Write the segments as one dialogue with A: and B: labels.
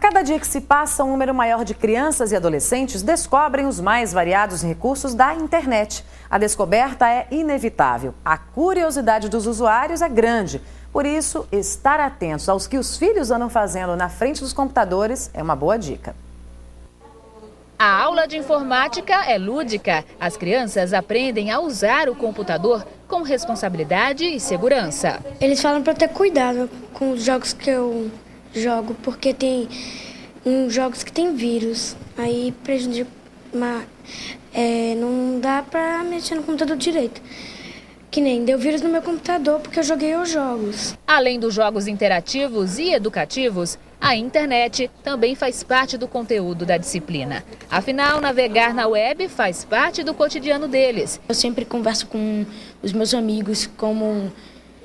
A: cada dia que se passa, um número maior de crianças e adolescentes descobrem os mais variados recursos da internet. A descoberta é inevitável. A curiosidade dos usuários é grande. Por isso, estar atentos aos que os filhos andam fazendo na frente dos computadores é uma boa dica.
B: A aula de informática é lúdica. As crianças aprendem a usar o computador com responsabilidade e segurança.
C: Eles falam para ter cuidado com os jogos que eu jogo, porque tem uns jogos que tem vírus, aí prejudica, não dá para mexer no computador direito. Que nem deu vírus no meu computador porque eu joguei os jogos.
B: Além dos jogos interativos e educativos, a internet também faz parte do conteúdo da disciplina. Afinal, navegar na web faz parte do cotidiano deles.
C: Eu sempre converso com os meus amigos, como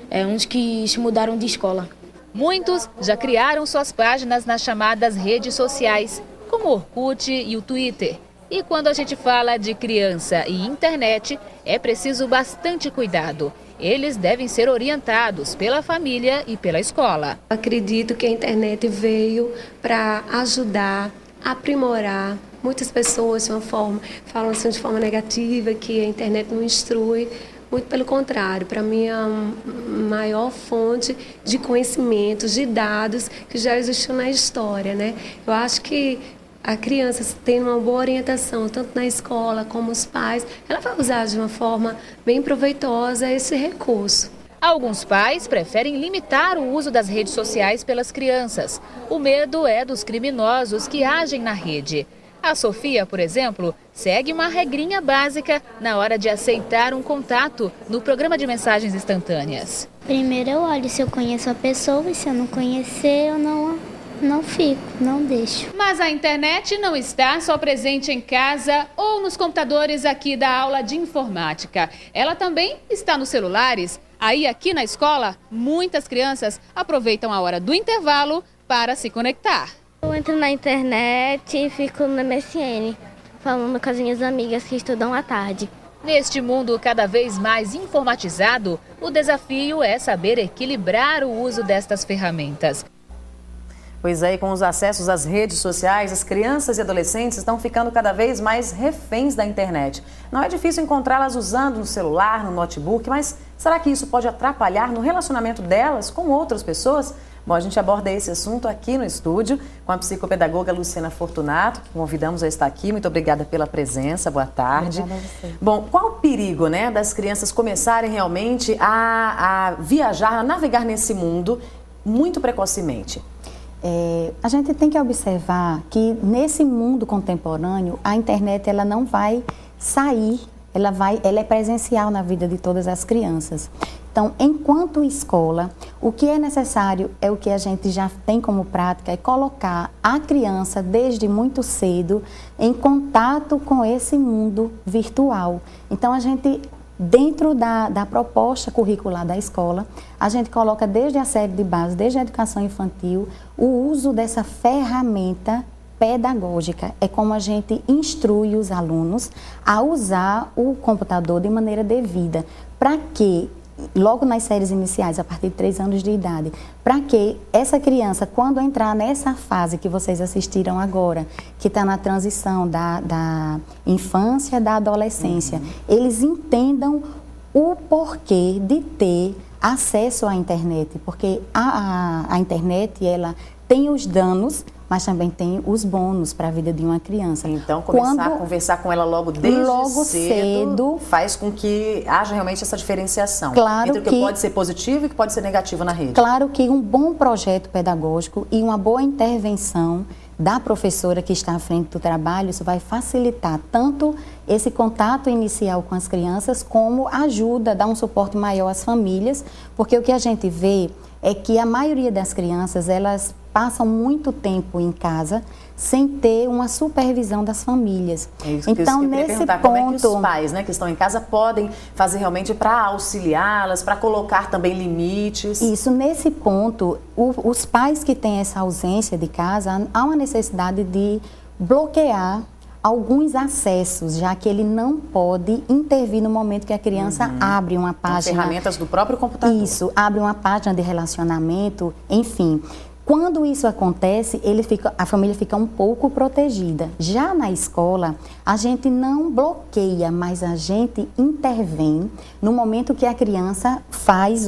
C: uns que se mudaram de escola.
B: Muitos já criaram suas páginas nas chamadas redes sociais, como o Orkut e o Twitter. E quando a gente fala de criança e internet, é preciso bastante cuidado. Eles devem ser orientados pela família e pela escola.
D: Acredito que a internet veio para ajudar, aprimorar. Muitas pessoas falam assim de forma negativa, que a internet não instrui. Muito pelo contrário, para mim é a maior fonte de conhecimentos, de dados que já existiu na história, né? Eu acho que a criança, tendo uma boa orientação, tanto na escola como os pais, ela vai usar de uma forma bem proveitosa esse recurso.
B: Alguns pais preferem limitar o uso das redes sociais pelas crianças. O medo é dos criminosos que agem na rede. A Sofia, por exemplo, segue uma regrinha básica na hora de aceitar um contato no programa de mensagens instantâneas.
E: Primeiro eu olho se eu conheço a pessoa e se eu não conhecer, eu não fico, não deixo.
B: Mas a internet não está só presente em casa ou nos computadores aqui da aula de informática. Ela também está nos celulares. Aí aqui na escola, muitas crianças aproveitam a hora do intervalo para se conectar.
E: Eu entro na internet e fico no MSN, falando com as minhas amigas que estudam à tarde.
B: Neste mundo cada vez mais informatizado, o desafio é saber equilibrar o uso destas ferramentas.
A: Pois é, e com os acessos às redes sociais, as crianças e adolescentes estão ficando cada vez mais reféns da internet. Não é difícil encontrá-las usando no celular, no notebook, mas será que isso pode atrapalhar no relacionamento delas com outras pessoas? Bom, a gente aborda esse assunto aqui no estúdio com a psicopedagoga Luciana Fortunato, que convidamos a estar aqui. Muito obrigada pela presença, boa tarde.
F: Obrigada a você.
A: Bom, qual o perigo, né, das crianças começarem realmente a viajar, a navegar nesse mundo muito precocemente?
F: A gente tem que observar que nesse mundo contemporâneo, a internet ela não vai sair, ela é presencial na vida de todas as crianças. Então, enquanto escola, o que é necessário é o que a gente já tem como prática, é colocar a criança desde muito cedo em contato com esse mundo virtual. Então, a gente, dentro da proposta curricular da escola, a gente coloca desde a série de base, desde a educação infantil, o uso dessa ferramenta pedagógica. É como a gente instrui os alunos a usar o computador de maneira devida, para que logo nas séries iniciais, a partir de 3 anos de idade, para que essa criança, quando entrar nessa fase que vocês assistiram agora, que está na transição da infância, da adolescência, eles entendam o porquê de ter acesso à internet, porque a internet, ela tem os danos, mas também tem os bônus para a vida de uma criança.
A: Então, começar a conversar com ela logo cedo faz com que haja realmente essa diferenciação entre o que pode ser positivo e o que pode ser negativo na rede.
F: Claro que um bom projeto pedagógico e uma boa intervenção da professora que está à frente do trabalho, isso vai facilitar tanto esse contato inicial com as crianças, como ajuda, dá um suporte maior às famílias, porque o que a gente vê é que a maioria das crianças, elas passam muito tempo em casa sem ter uma supervisão das famílias.
A: É isso que
F: então,
A: eu
F: nesse
A: perguntar,
F: ponto,
A: como é que os pais, né, que estão em casa podem fazer realmente para auxiliá-las, para colocar também limites?
F: Isso, nesse ponto, os pais que têm essa ausência de casa, há uma necessidade de bloquear alguns acessos, já que ele não pode intervir no momento que a criança abre uma página.
A: Ferramentas do próprio computador.
F: Isso, abre uma página de relacionamento, enfim. Quando isso acontece, a família fica um pouco protegida. Já na escola, a gente não bloqueia, mas a gente intervém no momento que a criança faz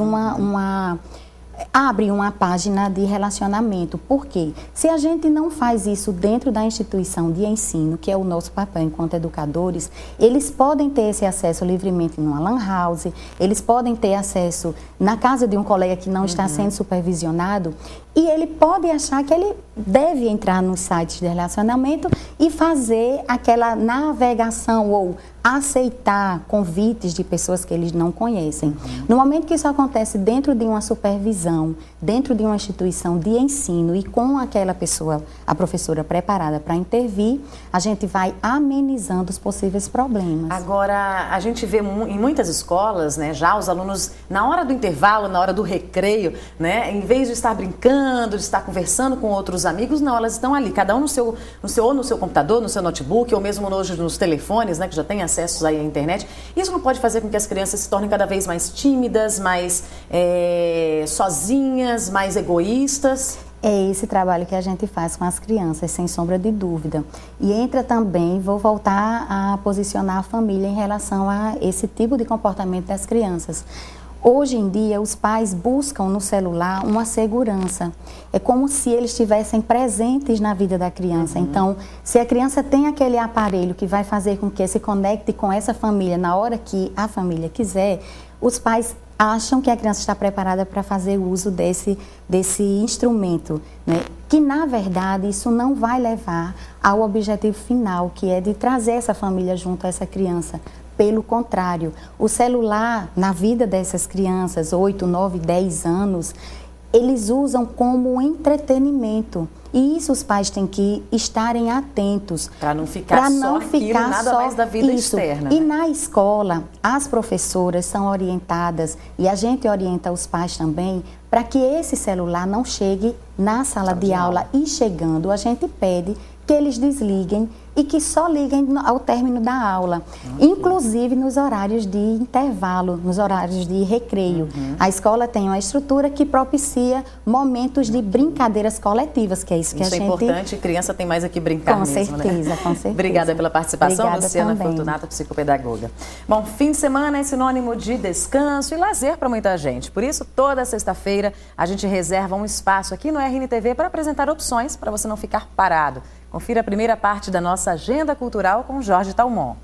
F: abre uma página de relacionamento. Por quê? Se a gente não faz isso dentro da instituição de ensino, que é o nosso papel enquanto educadores, eles podem ter esse acesso livremente numa lan house, eles podem ter acesso na casa de um colega que não está sendo supervisionado, e ele pode achar que ele deve entrar nos sites de relacionamento e fazer aquela navegação ou aceitar convites de pessoas que eles não conhecem. No momento que isso acontece dentro de uma supervisão, dentro de uma instituição de ensino e com aquela pessoa, a professora preparada para intervir, a gente vai amenizando os possíveis problemas.
A: Agora, a gente vê em muitas escolas, né, já os alunos, na hora do intervalo, na hora do recreio, né, em vez de estar brincando, de estar conversando com outros amigos, não, elas estão ali, cada um no seu computador, no seu notebook, ou mesmo hoje nos telefones, né, que já tem acessos aí à internet. Isso não pode fazer com que as crianças se tornem cada vez mais tímidas, mais sozinhas, mais egoístas?
F: É esse trabalho que a gente faz com as crianças, sem sombra de dúvida. E entra também, vou voltar a posicionar a família em relação a esse tipo de comportamento das crianças. Hoje em dia, os pais buscam no celular uma segurança. É como se eles estivessem presentes na vida da criança. Então, se a criança tem aquele aparelho que vai fazer com que se conecte com essa família na hora que a família quiser, os pais acham que a criança está preparada para fazer uso desse instrumento, né? Que, na verdade, isso não vai levar ao objetivo final, que é de trazer essa família junto a essa criança. Pelo contrário, o celular, na vida dessas crianças, 8, 9, 10 anos, eles usam como entretenimento. E isso os pais têm que estarem atentos.
A: Para não ficar nada mais da vida externa.
F: E na escola, as professoras são orientadas, e a gente orienta os pais também, para que esse celular não chegue na sala de aula. E chegando, a gente pede que eles desliguem e que só liguem ao término da aula, inclusive nos horários de intervalo, nos horários de recreio. A escola tem uma estrutura que propicia momentos de brincadeiras coletivas, que é isso que a gente...
A: Isso é importante, criança tem mais aqui brincar
F: com
A: mesmo,
F: certeza,
A: né?
F: Com certeza.
A: Obrigada pela participação,
F: Obrigada
A: Luciana
F: também.
A: Fortunato, psicopedagoga. Bom, fim de semana é sinônimo de descanso e lazer para muita gente. Por isso, toda sexta-feira, a gente reserva um espaço aqui no RNTV para apresentar opções para você não ficar parado. Confira a primeira parte da nossa agenda cultural com Jorge Talmon.